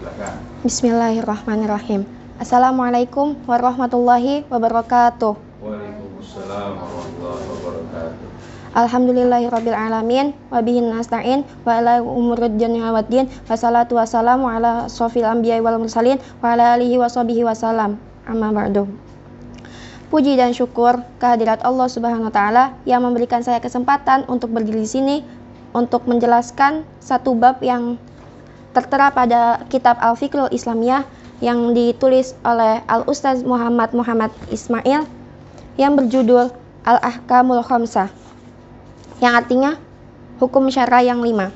silakan. Bismillahirrahmanirrahim. Assalamualaikum warahmatullahi wabarakatuh. Waalaikumsalam warahmatullahi wabarakatuh. Alhamdulillahirabbil alamin wa bihi nasta'in wa ala umurid dunya waddin. Wassalatu wassalamu ala asrofil anbiya'i wal mursalin wa ala alihi washabihi wasallam. Amma ba'du. Puji dan syukur kehadirat Allah Subhanahu wa taala yang memberikan saya kesempatan untuk berdiri di sini untuk menjelaskan satu bab yang tertera pada kitab Al-Fiqhul Islamiyah yang ditulis oleh Al-Ustaz Muhammad Ismail yang berjudul Al-Ahkamul Khamsah, yang artinya hukum syara yang 5.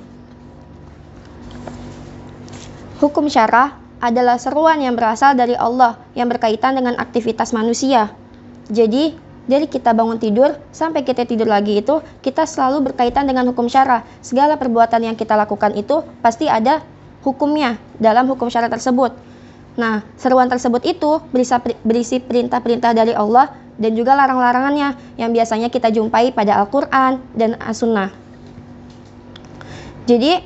Hukum syara adalah seruan yang berasal dari Allah yang berkaitan dengan aktivitas manusia. Jadi, dari kita bangun tidur sampai kita tidur lagi itu, kita selalu berkaitan dengan hukum syara. Segala perbuatan yang kita lakukan itu pasti ada hukumnya dalam hukum syara tersebut. Nah, seruan tersebut itu berisi perintah-perintah dari Allah dan juga larang-larangannya yang biasanya kita jumpai pada Al-Quran dan As-Sunnah. Jadi,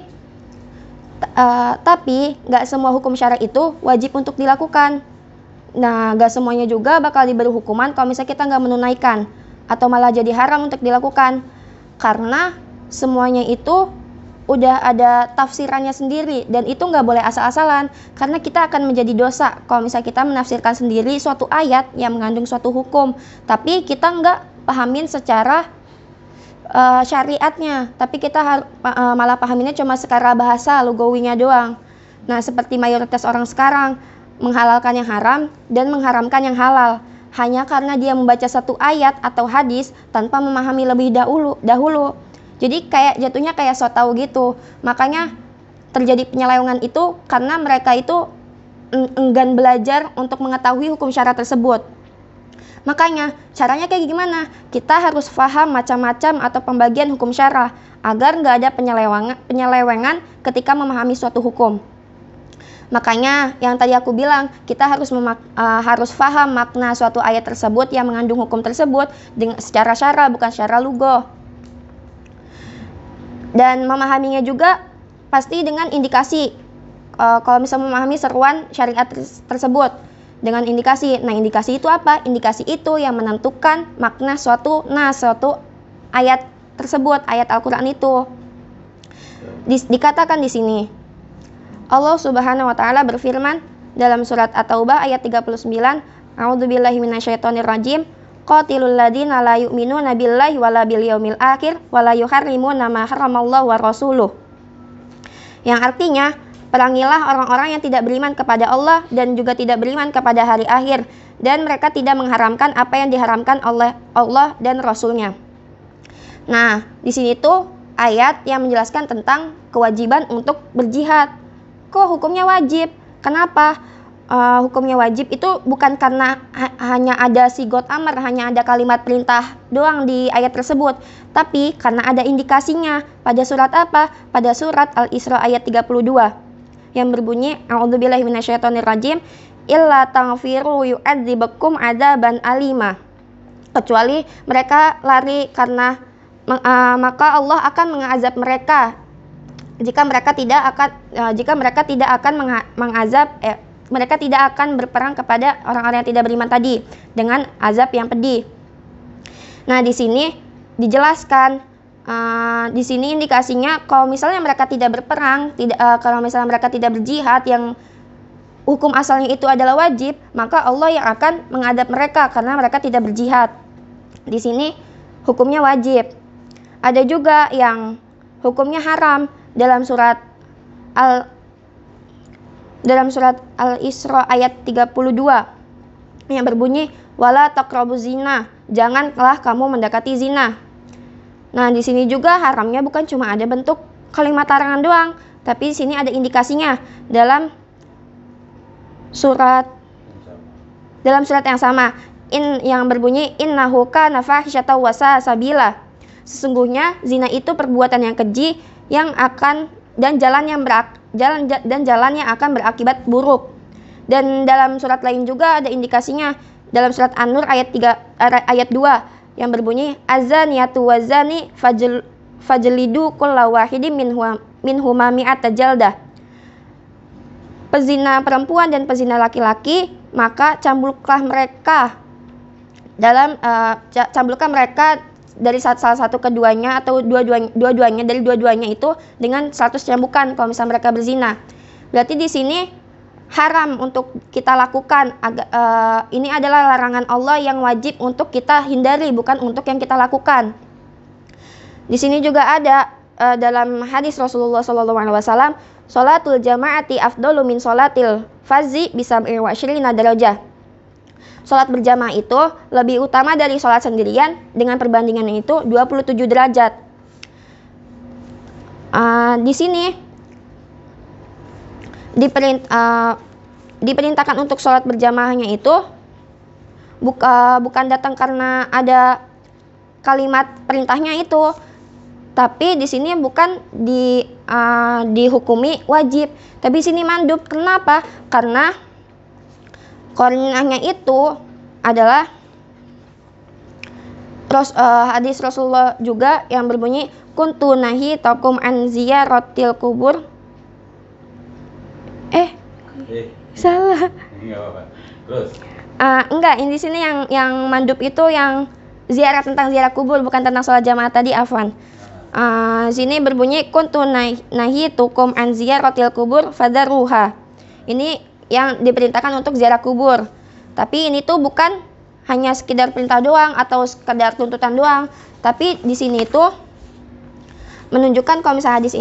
tapi nggak semua hukum syara itu wajib untuk dilakukan. Nah, nggak semuanya juga bakal diberi hukuman kalau misalnya kita nggak menunaikan atau malah jadi haram untuk dilakukan. Karena semuanya itu udah ada tafsirannya sendiri dan itu nggak boleh asal-asalan karena kita akan menjadi dosa kalau misalnya kita menafsirkan sendiri suatu ayat yang mengandung suatu hukum tapi kita nggak pahamin secara syariatnya, tapi kita malah pahaminnya cuma secara bahasa lugawinya doang. Nah, seperti mayoritas orang sekarang menghalalkan yang haram dan mengharamkan yang halal hanya karena dia membaca satu ayat atau hadis tanpa memahami lebih dahulu. Jadi kayak jatuhnya kayak so tau gitu. Makanya terjadi penyelewengan itu karena mereka itu enggan belajar untuk mengetahui hukum syara tersebut. Makanya caranya kayak gimana? Kita harus paham macam-macam atau pembagian hukum syara agar nggak ada penyelewengan ketika memahami suatu hukum. Makanya yang tadi aku bilang, kita harus paham makna suatu ayat tersebut yang mengandung hukum tersebut secara syara bukan secara lugoh. Dan memahaminya juga pasti dengan indikasi. Kalau misalnya memahami seruan syariat tersebut dengan indikasi. Nah, indikasi itu apa? Indikasi itu yang menentukan makna suatu ayat tersebut, ayat Al-Quran itu. Dikatakan di sini, Allah Subhanahu wa taala berfirman dalam surat At-Taubah ayat 39, A'udzubillahi minasyaitonirrajim. Qatilul ladina la yu'minuna billahi wala bil yaumil akhir wala yuharrimuna ma haramallahu wa rasuluh. Yang artinya, perangilah orang-orang yang tidak beriman kepada Allah dan juga tidak beriman kepada hari akhir dan mereka tidak mengharamkan apa yang diharamkan oleh Allah dan Rasulnya. Nah, di sini tuh ayat yang menjelaskan tentang kewajiban untuk berjihad. Kok hukumnya wajib? Kenapa? Hukumnya wajib itu bukan karena hanya ada sigot amar, hanya ada kalimat perintah doang di ayat tersebut, tapi karena ada indikasinya. Pada surat apa? Pada surat Al-Isra ayat 32 yang berbunyi, A'udzubillahi minasyaitonirrajim, illa taghfiru yu'adzibakum adzaban alima. Kecuali mereka lari karena maka Allah akan mengazab mereka jika mereka tidak akan mengazab mereka tidak akan berperang kepada orang-orang yang tidak beriman tadi dengan azab yang pedih. Nah, di sini dijelaskan, di sini indikasinya kalau misalnya mereka tidak berperang, kalau misalnya mereka tidak berjihad yang hukum asalnya itu adalah wajib, maka Allah yang akan mengadab mereka karena mereka tidak berjihad. Di sini hukumnya wajib. Ada juga yang hukumnya haram dalam surat Al-Isra ayat 32 yang berbunyi wala taqrabuz zina, janganlah kamu mendekati zina. Nah, di sini juga haramnya bukan cuma ada bentuk kalimat larangan doang, tapi di sini ada indikasinya dalam surat yang sama yang berbunyi innahu kana fahisyatan wa sa'a sabila. Sesungguhnya zina itu perbuatan yang keji yang akan dan jalan yang akan berakibat buruk. Dan dalam surat lain juga ada indikasinya dalam surat An-Nur ayat 2 yang berbunyi azaniyatu wazani fajlidu kulla wahidin minhuma mi'ata jaldah. pezina perempuan dan pezina laki-laki, maka cambuklah mereka dari salah satu keduanya atau dua-duanya dari dua-duanya itu dengan 100 cambukan kalau misalnya mereka berzina. Berarti di sini haram untuk kita lakukan. Ini adalah larangan Allah yang wajib untuk kita hindari, bukan untuk yang kita lakukan. Di sini juga ada dalam hadis Rasulullah SAW, sholatul jama'ati afdalu min sholatil fazi bisab'i wa asyrina darajah. Sholat berjamaah itu lebih utama dari sholat sendirian dengan perbandingannya itu 27 derajat. Di sini diperintahkan untuk sholat berjamaahnya itu bukan datang karena ada kalimat perintahnya itu, tapi di sini bukan dihukumi wajib, tapi di sini mandub. Kenapa? Karena korinahnya itu adalah hadis Rasulullah juga yang berbunyi kuntu nahi takum an ziyaratil kubur. Salah. Enggak apa-apa. Terus. Enggak, ini di sini yang mandub itu yang ziarah, tentang ziarah kubur, bukan tentang sholat jamaah tadi, afwan. Sini berbunyi kuntu nahi tukum an ziyaratil kubur fadaruha. Ini yang diperintahkan untuk ziarah kubur. Tapi ini tuh bukan hanya sekedar perintah doang atau sekedar tuntutan doang, tapi di sini tuh menunjukkan kalau misalnya hadis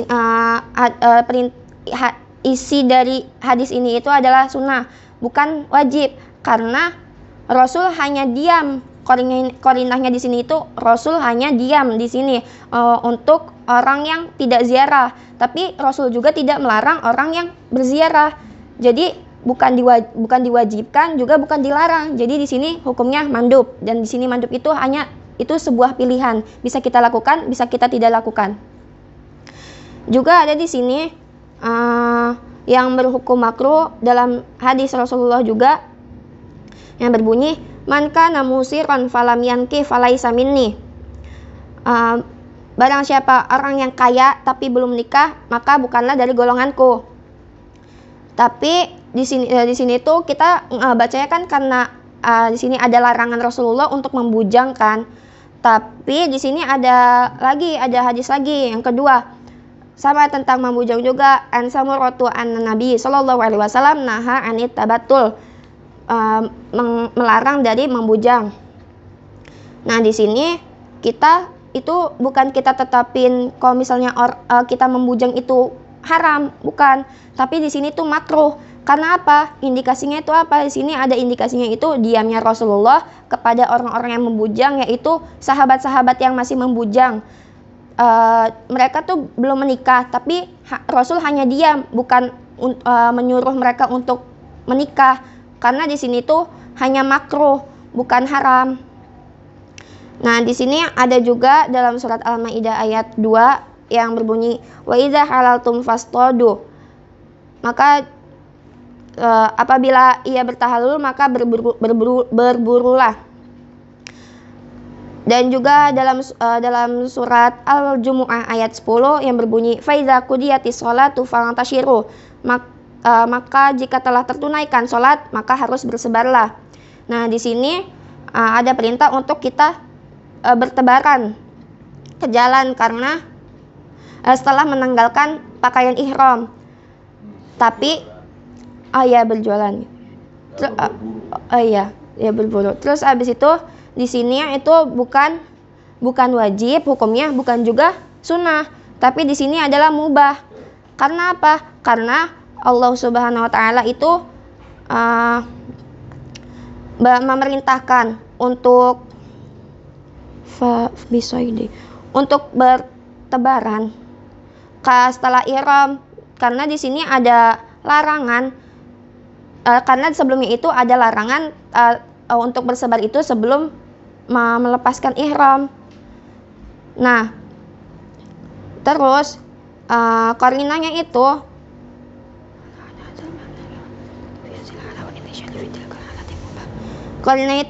isi dari hadis ini itu adalah sunnah, bukan wajib, karena Rasul hanya diam. Korinahnya di sini itu Rasul hanya diam di sini untuk orang yang tidak ziarah, tapi Rasul juga tidak melarang orang yang berziarah. Jadi bukan diwajibkan juga bukan dilarang. Jadi di sini hukumnya mandub, dan di sini mandub itu hanya itu sebuah pilihan, bisa kita lakukan, bisa kita tidak lakukan. Juga ada di sini yang berhukum makruh dalam hadis Rasulullah juga yang berbunyi man kana musiran falam yanki falaisa minni. Barang siapa orang yang kaya tapi belum nikah, maka bukanlah dari golonganku. Tapi di sini tuh kita bacanya kan karena di sini ada larangan Rasulullah untuk membujangkan. Tapi di sini ada hadis lagi yang kedua sama tentang membujang juga. An samuratu an Nabi sallallahu alaihi wasallam naha anit tabattul, melarang dari membujang. Nah, di sini kita itu bukan kita tetapin kalau misalnya kita membujang itu haram, bukan. Tapi di sini tuh makruh. Karena apa? Indikasinya itu apa? Di sini ada indikasinya itu diamnya Rasulullah kepada orang-orang yang membujang, yaitu sahabat-sahabat yang masih membujang. Mereka tuh belum menikah, tapi Rasul hanya diam, bukan menyuruh mereka untuk menikah. Karena di sini tuh hanya makruh, bukan haram. Nah, di sini ada juga dalam surat Al-Maidah ayat 2 yang berbunyi wa idza halaltum fastadu. Maka apabila ia bertahalul maka berburulah. Dan juga dalam surat Al-Jumu'ah ayat 10 yang berbunyi fa idza qudiyatis sholatu fantashiru. Maka jika telah tertunaikan sholat maka harus bersebarlah. Nah, di sini ada perintah untuk kita bertebaran ke jalan karena setelah menanggalkan pakaian ihram. Tapi berjualan. Berburu. Terus habis itu di sini itu bukan wajib hukumnya, bukan juga sunnah, tapi di sini adalah mubah. Karena apa? Karena Allah Subhanahu wa taala itu memerintahkan untuk bertebaran setelah ihram, karena di sini ada larangan, karena sebelumnya itu ada larangan untuk bersebar itu sebelum melepaskan ihram. Nah, terus qarinahnya itu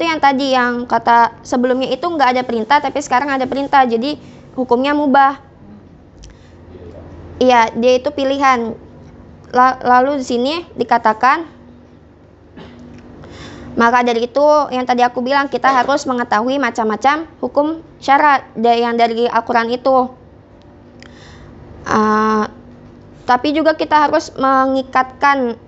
yang tadi yang kata sebelumnya itu nggak ada perintah, tapi sekarang ada perintah, jadi hukumnya mubah. Iya, dia itu pilihan. lalu di sini dikatakan, maka dari itu yang tadi aku bilang, kita harus mengetahui macam-macam hukum syarat yang dari Al-Quran itu. Tapi juga kita harus mengikatkan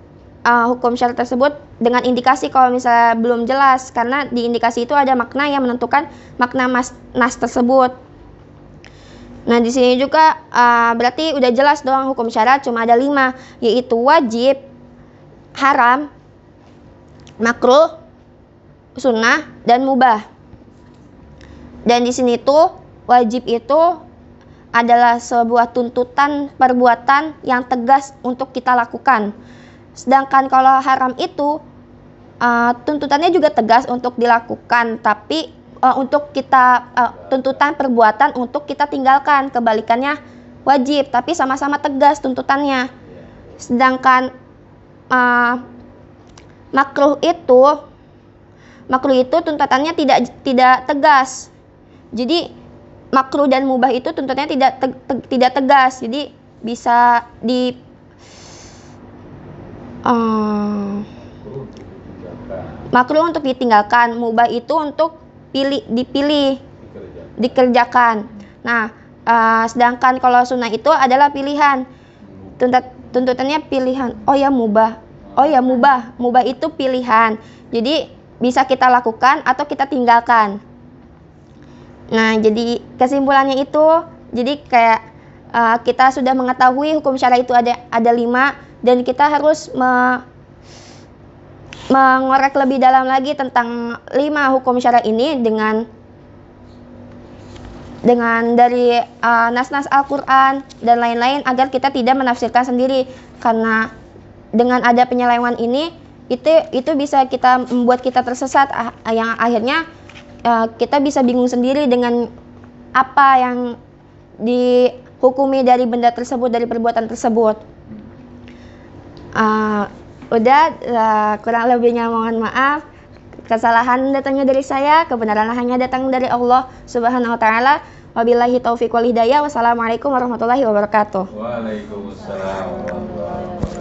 hukum syarat tersebut dengan indikasi kalau misalnya belum jelas, karena di indikasi itu ada makna yang menentukan makna nas tersebut. Nah di sini juga berarti udah jelas doang hukum syarat cuma ada 5, yaitu wajib, haram, makruh, sunnah, dan mubah. Dan di sini tuh wajib itu adalah sebuah tuntutan perbuatan yang tegas untuk kita lakukan. Sedangkan kalau haram itu tuntutannya juga tegas untuk dilakukan, tapi untuk kita tuntutan perbuatan untuk kita tinggalkan. Kebalikannya wajib, tapi sama-sama tegas tuntutannya. Sedangkan makruh itu tuntutannya tidak tegas. Jadi makruh dan mubah itu tuntutannya tidak tegas. Jadi bisa makruh untuk ditinggalkan, mubah itu untuk dikerjakan. Nah, sedangkan kalau sunnah itu adalah pilihan. Tuntutannya pilihan. Mubah itu pilihan. Jadi bisa kita lakukan atau kita tinggalkan. Nah, jadi kesimpulannya itu, jadi kayak kita sudah mengetahui hukum syara itu ada 5, dan kita harus mengorek lebih dalam lagi tentang 5 hukum syara ini dengan dari nas-nas Al-Quran dan lain-lain, agar kita tidak menafsirkan sendiri. Karena dengan ada penyelewengan ini, itu bisa membuat kita tersesat, yang akhirnya kita bisa bingung sendiri dengan apa yang dihukumi dari benda tersebut, dari perbuatan tersebut. Kurang lebihnya mohon maaf. Kesalahan datangnya dari saya, kebenaran hanya datang dari Allah Subhanahu wa taala. Wabillahi taufiq wal hidayah. Wassalamualaikum warahmatullahi wabarakatuh. Waalaikumsalam warahmatullahi wabarakatuh.